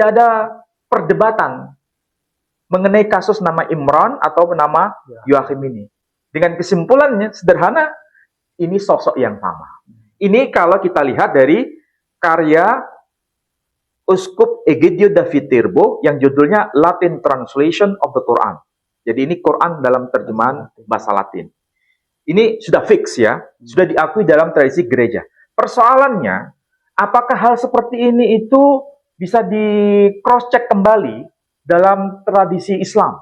tidak ada perdebatan mengenai kasus nama Imran atau nama Yoakhim ini. Dengan kesimpulannya sederhana, ini sosok yang sama. Ini kalau kita lihat dari karya Uskup Egidio da Viterbo yang judulnya Latin Translation of the Quran. Jadi ini Quran dalam terjemahan bahasa Latin. Ini sudah fix ya, sudah diakui dalam tradisi gereja. Persoalannya, apakah hal seperti ini itu bisa di cross check kembali dalam tradisi Islam?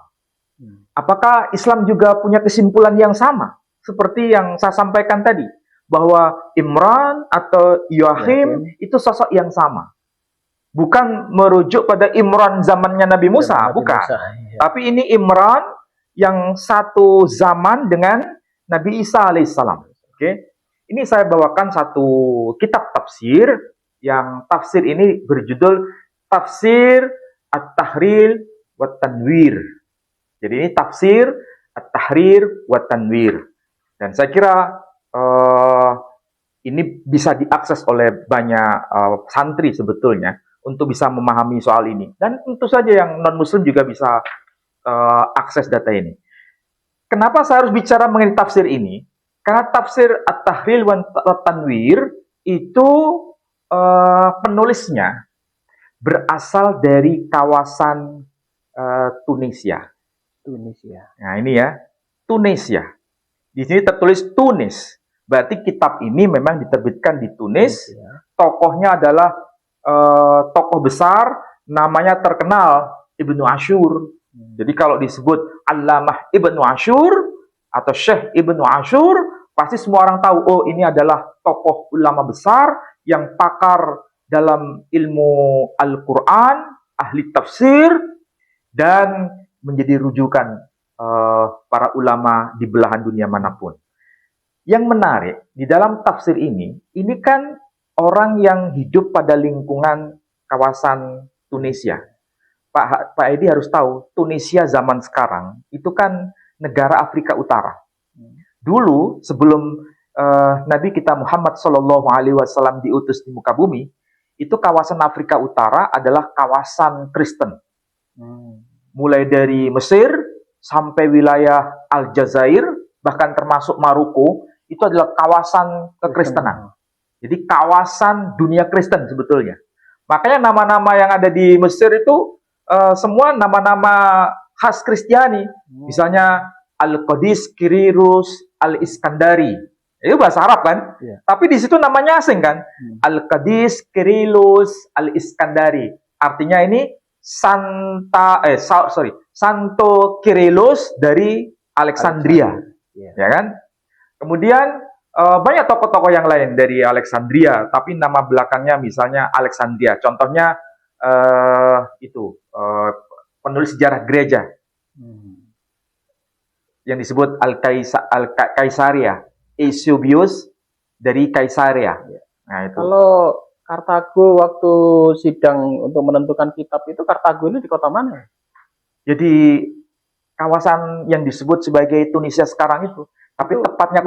Apakah Islam juga punya kesimpulan yang sama seperti yang saya sampaikan tadi, bahwa Imran atau Yoakhim itu sosok yang sama? Bukan merujuk pada Imran zamannya Nabi Musa, bukan. Tapi ini Imran yang satu zaman dengan Nabi Isa alaihissalam. Oke. Ini saya bawakan satu kitab tafsir yang tafsir ini berjudul Tafsir At-Tahrir wa Tanwir. Jadi ini tafsir At-Tahrir wa Tanwir. Dan saya kira ini bisa diakses oleh banyak santri sebetulnya untuk bisa memahami soal ini. Dan tentu saja yang non-muslim juga bisa akses data ini. Kenapa saya harus bicara mengenai tafsir ini? Karena tafsir At-Tahrir wa Tanwir itu penulisnya berasal dari kawasan Tunisia. Nah ini ya, Tunisia. Di sini tertulis Tunis. Berarti kitab ini memang diterbitkan di Tunis. Tokohnya adalah tokoh besar, namanya terkenal Ibnu Ashur. Jadi kalau disebut Allamah Ibnu Ashur atau Syekh Ibnu Ashur, pasti semua orang tahu, oh ini adalah tokoh ulama besar yang pakar dalam ilmu Al-Quran, ahli tafsir, dan menjadi rujukan para ulama di belahan dunia manapun. Yang menarik, di dalam tafsir ini kan orang yang hidup pada lingkungan kawasan Tunisia. Pak Edi harus tahu, Tunisia zaman sekarang itu kan negara Afrika Utara. Dulu sebelum Nabi kita Muhammad SAW diutus di muka bumi, itu kawasan Afrika Utara adalah kawasan Kristen. Mulai dari Mesir sampai wilayah Aljazair, bahkan termasuk Maroko, itu adalah kawasan kekristenan. Jadi kawasan dunia Kristen sebetulnya. Makanya nama-nama yang ada di Mesir itu semua nama-nama khas Kristiani. Misalnya Al-Qadis, Kirirus, Al-Iskandari. Itu bahasa Arab kan? Tapi di situ namanya asing kan? Al-Qadis, Kirilus, Al-Iskandari. Artinya ini Santo Kirilus dari Alexandria. Ya kan? Kemudian banyak tokoh-tokoh yang lain dari Alexandria, tapi nama belakangnya misalnya Alexandria. Contohnya penulis sejarah gereja yang disebut Al-Kaisaria, Eusebius dari Kaisaria. Nah, itu. Kalau Kartago waktu sidang untuk menentukan kitab itu, Kartago ini di kota mana? Jadi kawasan yang disebut sebagai Tunisia sekarang itu, tapi itu tepatnya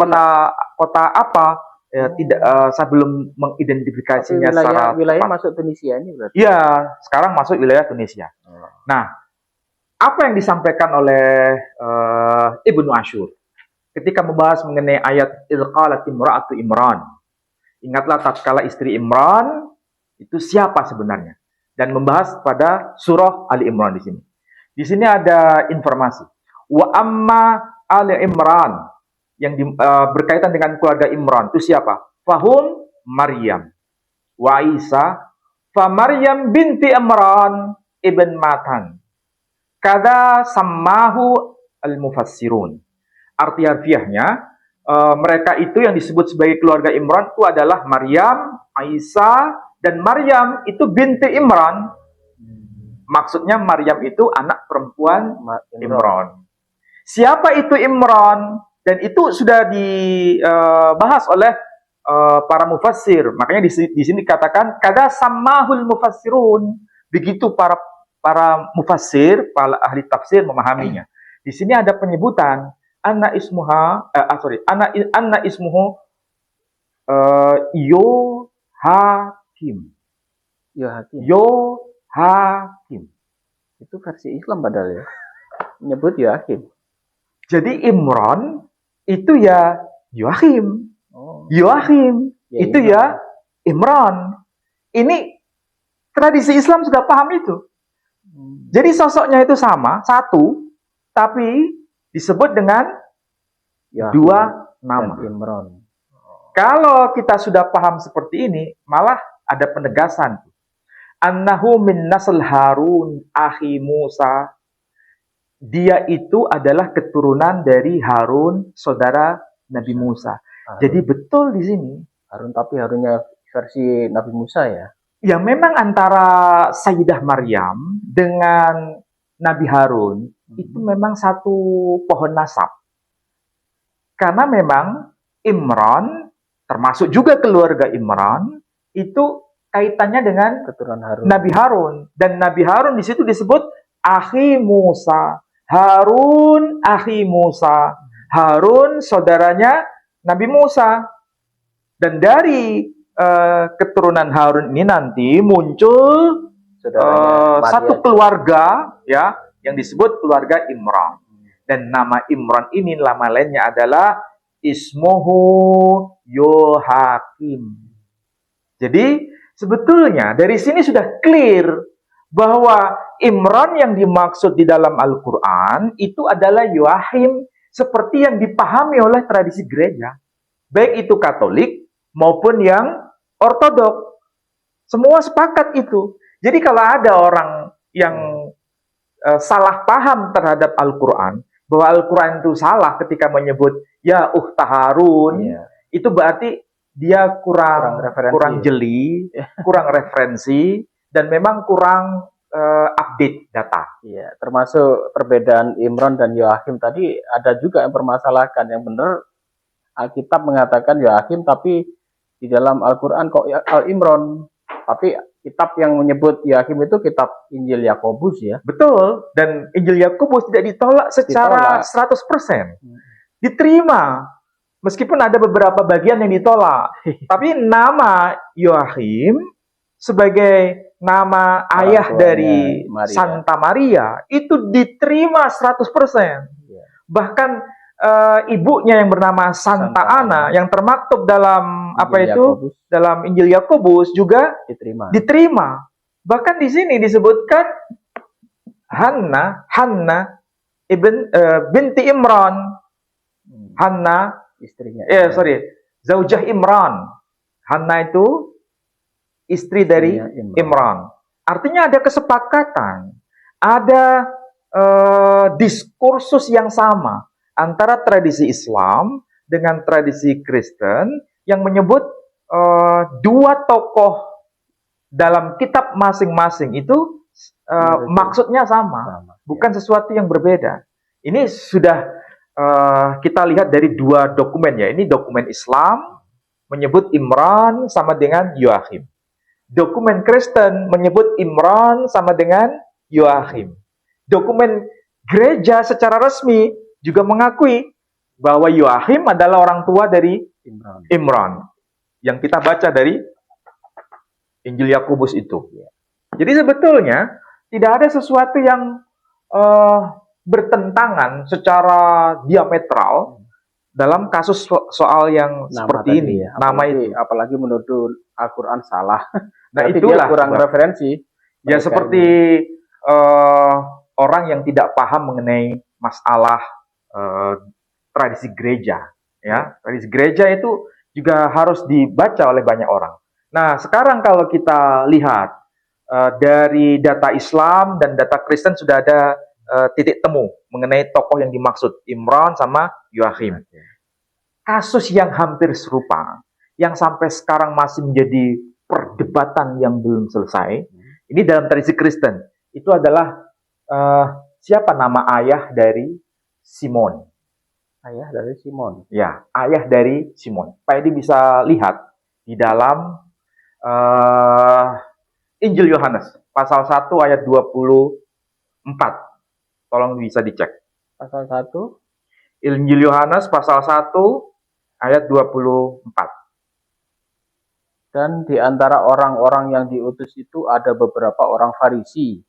kota apa? Tidak, saya belum mengidentifikasinya secara wilayah tepat. Masuk Tunisia ini berarti? Iya, sekarang masuk wilayah Tunisia. Nah, apa yang disampaikan oleh Ibnu Ashur ketika membahas mengenai ayat Ilqalat imra'atu Imran? Ingatlah tatkala istri Imran itu siapa sebenarnya? Dan membahas pada surah Ali Imran di sini. Di sini ada informasi. Wa amma Ali Imran yang berkaitan dengan keluarga Imran itu siapa? Fahum Maryam wa Isa fa Maryam binti Imran ibn Matan kada sammahu al-mufassirun. Arti harfiahnya mereka itu yang disebut sebagai keluarga Imran itu adalah Maryam, Isa, dan Maryam itu binti Imran. Maksudnya Maryam itu anak perempuan Imran. Siapa itu Imran? Dan itu sudah dibahas oleh para mufassir. Makanya di sini dikatakan kada sammahul mufassirun. Begitu para mufassir, para ahli tafsir memahaminya. Di sini ada penyebutan anna ismuhu Yohakim. Hakim. Itu versi Islam padahal ya. Menyebut Yoakim. Jadi Imran itu ya Yoakim. Yoakim Ya, itu Imran. ya Imran. Ini tradisi Islam sudah paham itu. Jadi sosoknya itu sama, satu, tapi disebut dengan Yoakim dua nama. Imran. Kalau kita sudah paham seperti ini, malah ada penegasan. Annahu min nasl Harun akhi Musa. Dia itu adalah keturunan dari Harun, saudara Nabi Musa. Harun. Jadi betul di sini. Harun, tapi Harunnya versi Nabi Musa ya? Ya memang antara Sayyidah Maryam dengan Nabi Harun itu memang satu pohon nasab. Karena memang Imran, termasuk juga keluarga Imran, itu kaitannya dengan keturunan Harun. Nabi Harun. Dan Nabi Harun di situ disebut akhi Musa. Harun akhi Musa. Harun saudaranya Nabi Musa. Dan dari keturunan Harun ini nanti muncul satu keluarga ya yang disebut keluarga Imran. Dan nama Imran ini nama lainnya adalah Ismuhu Yohakim. Jadi sebetulnya dari sini sudah clear bahwa Imran yang dimaksud di dalam Al-Quran itu adalah Yoahim seperti yang dipahami oleh tradisi gereja. Baik itu Katolik maupun yang Ortodok. Semua sepakat itu. Jadi kalau ada orang yang salah paham terhadap Al-Quran, bahwa Al-Quran itu salah ketika menyebut ya Ukhta Harun, itu berarti dia kurang jeli, kurang referensi, dan memang kurang update data. Iya, termasuk perbedaan Imran dan Yoakim tadi ada juga yang permasalahkan. Yang benar Alkitab mengatakan Yoakim, tapi di dalam Al-Quran kok Al-Imran. Tapi kitab yang menyebut Yoakim itu kitab Injil Yakobus ya. Betul, dan Injil Yakobus tidak ditolak secara 100%. Diterima. Meskipun ada beberapa bagian yang ditolak. Tapi nama Yoakim sebagai nama ayah dari Maria. Santa Maria itu diterima 100%. Bahkan ibunya yang bernama Santa Ana yang termaktub dalam dalam Injil Yakobus juga diterima. Bahkan di sini disebutkan Hanna binti Imran. Hanna istrinya. Zaujah Imran. Hanna itu istri dari Imran. Artinya ada kesepakatan, ada diskursus yang sama antara tradisi Islam dengan tradisi Kristen yang menyebut dua tokoh dalam kitab masing-masing itu maksudnya sama, bukan sesuatu yang berbeda. Ini sudah kita lihat dari dua dokumen ya. Ini dokumen Islam menyebut Imran sama dengan Yoakim. Dokumen Kristen menyebut Imran sama dengan Yoakim. Dokumen gereja secara resmi juga mengakui bahwa Yoakim adalah orang tua dari Imran. Yang kita baca dari Injil Yakobus itu. Jadi sebetulnya tidak ada sesuatu yang bertentangan secara diametral dalam kasus soal yang seperti ini. Ya. Apalagi menuduh Al-Quran salah. Nah itulah kurang referensi. Ya seperti orang yang tidak paham mengenai masalah tradisi gereja. Ya, tradisi gereja itu juga harus dibaca oleh banyak orang. Nah sekarang kalau kita lihat dari data Islam dan data Kristen sudah ada titik temu mengenai tokoh yang dimaksud Imran sama Yoakim. Kasus yang hampir serupa, yang sampai sekarang masih menjadi perdebatan yang belum selesai. Ini dalam tradisi Kristen. Itu adalah siapa nama ayah dari Simon? Ayah dari Simon. Ya, ayah dari Simon. Pak Edi bisa lihat di dalam Injil Yohanes pasal 1 ayat 24. Tolong bisa dicek. Pasal 1 Injil Yohanes pasal 1 ayat 24. Dan di antara orang-orang yang diutus itu ada beberapa orang Farisi.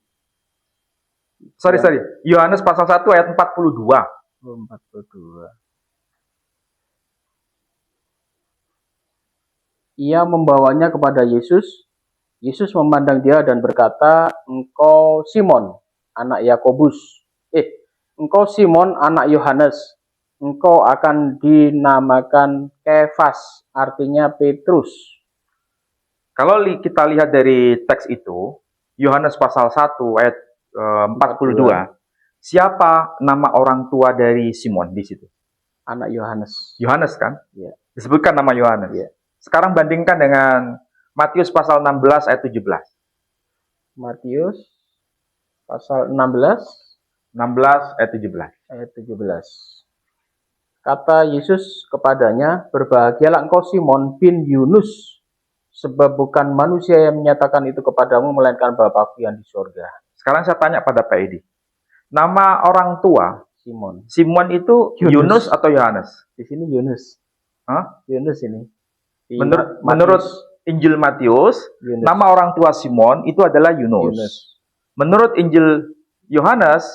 Sorry. Yohanes pasal 1 ayat 42. 42. Ia membawanya kepada Yesus. Yesus memandang dia dan berkata, "Engkau Simon, anak Yakobus. Engkau Simon, anak Yohanes. Engkau akan dinamakan Kefas, artinya Petrus." Kalau kita lihat dari teks itu, Yohanes pasal 1 ayat 42, siapa nama orang tua dari Simon di situ? Anak Yohanes. Yohanes kan? Ya. Disebutkan nama Yohanes. Ya. Sekarang bandingkan dengan Matius pasal 16 ayat 17. Matius pasal 16 ayat 17. Ayat 17. Kata Yesus kepadanya, "Berbahagialah engkau Simon bin Yunus, sebab bukan manusia yang menyatakan itu kepadamu, melainkan Bapa-Ku yang di surga." Sekarang saya tanya pada Pak Edi. Nama orang tua Simon itu Yunus atau Yohanes? Di sini Yunus. Yunus ini. Menurut Injil Matius, nama orang tua Simon itu adalah Yunus. Menurut Injil Yohanes,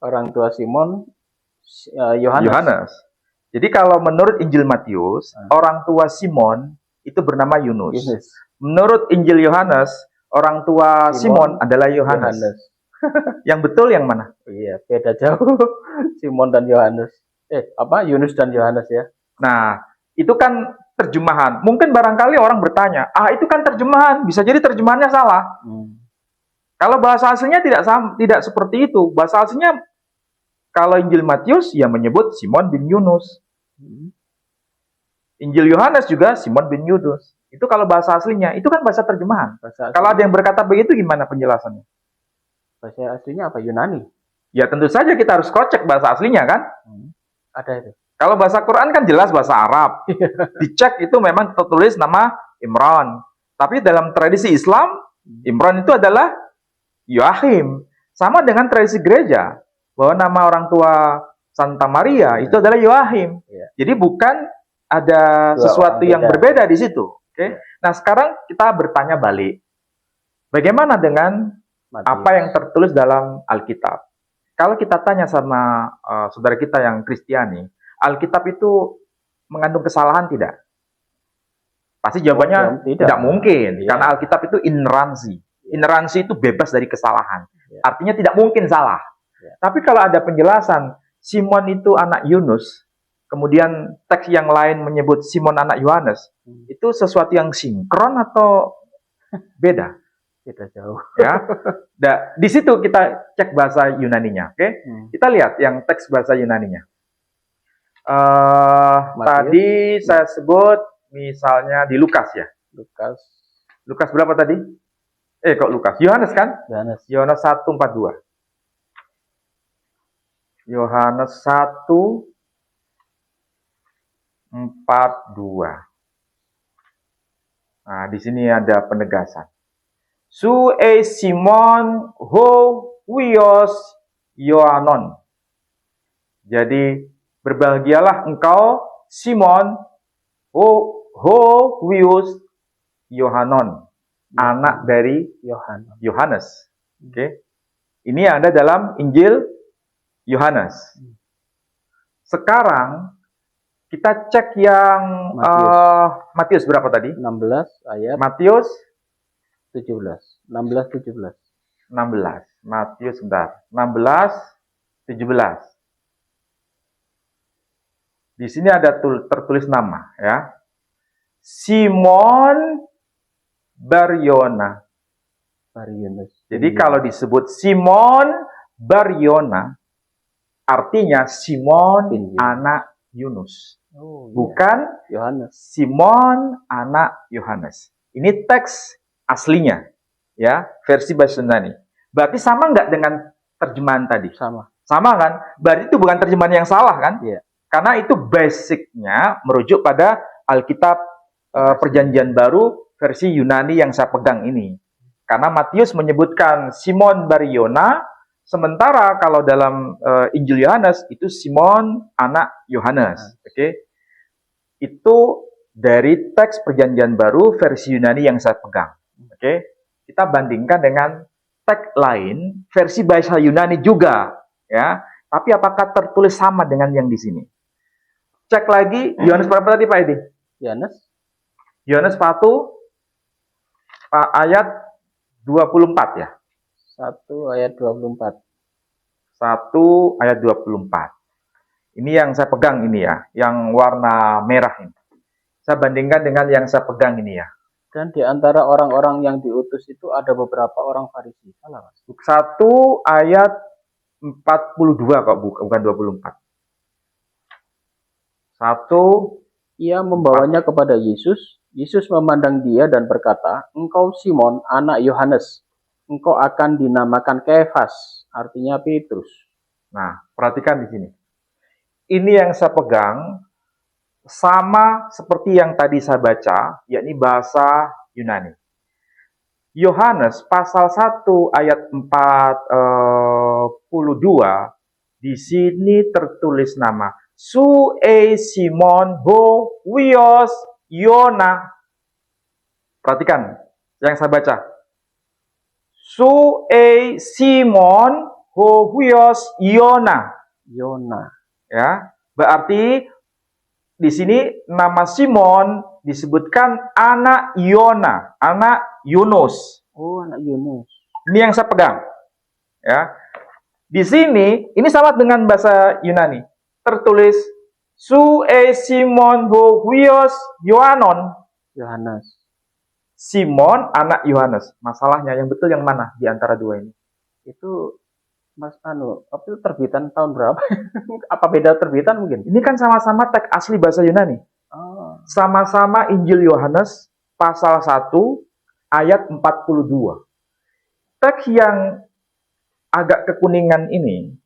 orang tua Simon Yohanes. Jadi kalau menurut Injil Matius, orang tua Simon itu bernama Yunus. Menurut Injil Yohanes, orang tua Simon adalah Yohanes. Yang betul yang mana? Iya, beda jauh. Simon dan Yohanes. Yunus dan Yohanes ya. Nah, itu kan terjemahan. Mungkin barangkali orang bertanya, itu kan terjemahan, bisa jadi terjemahannya salah. Kalau bahasa aslinya tidak seperti itu. Bahasa aslinya kalau Injil Matius ya menyebut Simon bin Yunus. Injil Yohanes juga Simon bin Yunus. Itu kalau bahasa aslinya, itu kan bahasa terjemahan. Kalau ada yang berkata begitu, gimana penjelasannya? Bahasa aslinya apa? Yunani? Ya tentu saja kita harus cek bahasa aslinya kan? Ada itu. Kalau bahasa Quran kan jelas bahasa Arab. Dicek itu memang tertulis nama Imran. Tapi dalam tradisi Islam, Imran itu adalah Yoachim. Sama dengan tradisi gereja, bahwa nama orang tua Santa Maria itu adalah Yoachim. Jadi bukan ada sesuatu yang berbeda di situ. Oke? Nah sekarang kita bertanya balik. Bagaimana dengan apa yang tertulis dalam Alkitab? Kalau kita tanya sama saudara kita yang Kristiani, Alkitab itu mengandung kesalahan tidak? Pasti jawabannya tidak mungkin. Karena Alkitab itu ineransi. Ineransi itu bebas dari kesalahan. Artinya tidak mungkin salah. Tapi kalau ada penjelasan, Simon itu anak Yunus, kemudian teks yang lain menyebut Simon anak Yohanes, itu sesuatu yang sinkron atau beda? Beda jauh. Ya. Di situ kita cek bahasa Yunaninya. Oke? Kita lihat yang teks bahasa Yunaninya. Tadi saya sebut misalnya di Lukas ya. Lukas berapa tadi? Kok Lukas? Yohanes kan? Yohanes 1:42. Yohanes 1:42. Nah, di sini ada penegasan. Su Simon ho wios Yohanon. Jadi berbahagialah engkau Simon ho wios Yohanon, anak dari Yohanes. Oke. Ini yang ada dalam Injil Yohanes. Sekarang kita cek yang Matius berapa tadi? 16 ayat. Matius 17. 16-17. 16. Matius sebentar. 16-17. Di sini ada tertulis nama ya. Simon Baryona. Jadi kalau disebut Simon Baryona, artinya Simon anak Yunus. Bukan Yohanes. Simon anak Yohanes. Ini teks aslinya, ya, versi bahasa Yunani. Berarti sama nggak dengan terjemahan tadi? Sama kan? Berarti itu bukan terjemahan yang salah kan? Iya. Karena itu basicnya merujuk pada Alkitab Perjanjian Baru versi Yunani yang saya pegang ini. Karena Matius menyebutkan Simon Baryona, sementara kalau dalam Injil Yohanes itu Simon anak Yohanes. Oke? Itu dari teks Perjanjian Baru versi Yunani yang saya pegang. Oke, kita bandingkan dengan teks lain versi bahasa Yunani juga, ya. Tapi apakah tertulis sama dengan yang di sini? Cek lagi Yohanes berapa tadi Pak Edi? Yohanes 1 ayat 24 ya. 1 ayat 24. 1 ayat 24. Ini yang saya pegang ini ya, yang warna merah ini. Saya bandingkan dengan yang saya pegang ini ya. Dan di antara orang-orang yang diutus itu ada beberapa orang Farisi. Salah, Mas. 1 ayat 42 kok, bukan 24. 1. Ia membawanya kepada Yesus. Yesus memandang dia dan berkata, "Engkau Simon, anak Yohanes. Engkau akan dinamakan Kefas," artinya Petrus. Nah, perhatikan di sini. Ini yang saya pegang sama seperti yang tadi saya baca, yakni bahasa Yunani. Yohanes pasal 1 ayat 42, di sini tertulis nama Su Simon ho Wios Yona. Perhatikan yang saya baca. Su Simon ho Wios Yona. Ya, berarti di sini nama Simon disebutkan anak Yona, anak Yunus. Oh, anak Yunus. Ini yang saya pegang. Ya. Di sini ini sama dengan bahasa Yunani. Tertulis Su Simon ho Huios Yohanes. Simon anak Yohanes. Masalahnya yang betul yang mana di antara dua ini? Itu Mas tapi itu terbitan tahun berapa? Apa beda terbitan mungkin? Ini kan sama-sama teks asli bahasa Yunani. Sama-sama Injil Yohanes pasal 1 ayat 42. Teks yang agak kekuningan ini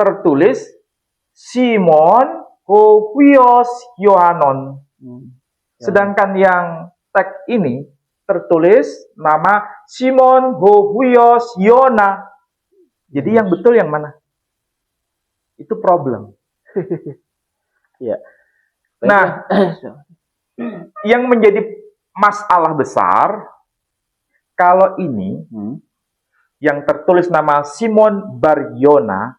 tertulis Simon ho Huios Yohanon. Sedangkan yang teks ini tertulis nama Simon ho Huios Yona. Jadi yang betul yang mana? Itu problem. Ya. Nah, yang menjadi masalah besar kalau ini yang tertulis nama Simon Bar Yohanon,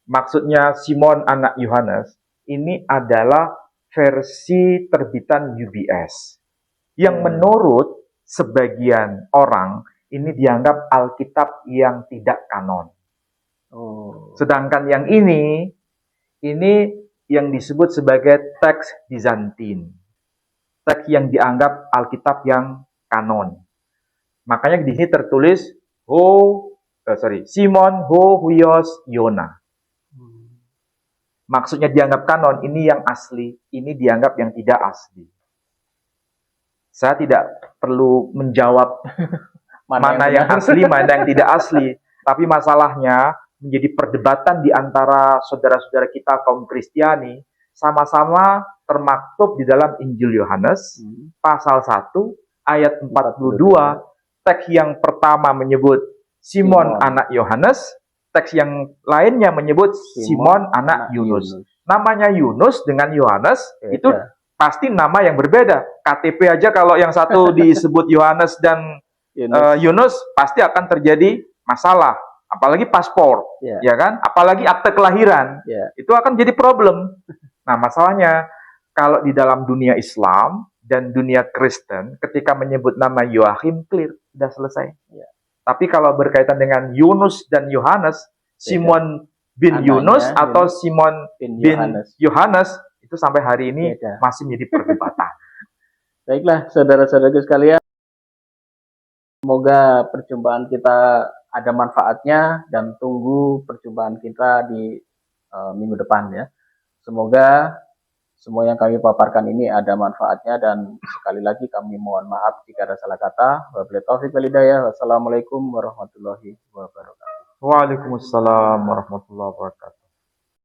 maksudnya Simon anak Yohanes, ini adalah versi terbitan UBS. Yang menurut sebagian orang ini dianggap Alkitab yang tidak kanon. Sedangkan yang ini yang disebut sebagai teks Bizantin. Teks yang dianggap Alkitab yang kanon. Makanya di sini tertulis Simon ho Huios Yona. Maksudnya dianggap kanon, ini yang asli, ini dianggap yang tidak asli. Saya tidak perlu menjawab mana yang asli, mana yang tidak asli. Tapi masalahnya menjadi perdebatan di antara saudara-saudara kita kaum Kristiani, sama-sama termaktub di dalam Injil Yohanes, pasal 1, ayat 42, teks yang pertama menyebut Simon anak Yohanes, teks yang lainnya menyebut Simon anak Yunus. Namanya Yunus dengan Yohanes, itu pasti nama yang berbeda. KTP aja kalau yang satu disebut Yohanes dan Yunus pasti akan terjadi masalah. Apalagi paspor, ya kan? Apalagi akte kelahiran, itu akan jadi problem. Nah, masalahnya kalau di dalam dunia Islam dan dunia Kristen, ketika menyebut nama Yoachim, clear, sudah selesai. Tapi kalau berkaitan dengan Yunus dan Yohanes, Simon bin Yunus atau Simon bin Yohanes, itu sampai hari ini masih menjadi perdebatan. Baiklah, saudara-saudaraku sekalian, semoga perjumpaan kita ada manfaatnya dan tunggu perjumpaan kita di minggu depan ya. Semoga semua yang kami paparkan ini ada manfaatnya dan sekali lagi kami mohon maaf jika ada salah kata. Wabillahi taufiq wal hidayah. Wassalamualaikum warahmatullahi wabarakatuh. Waalaikumsalam warahmatullahi wabarakatuh.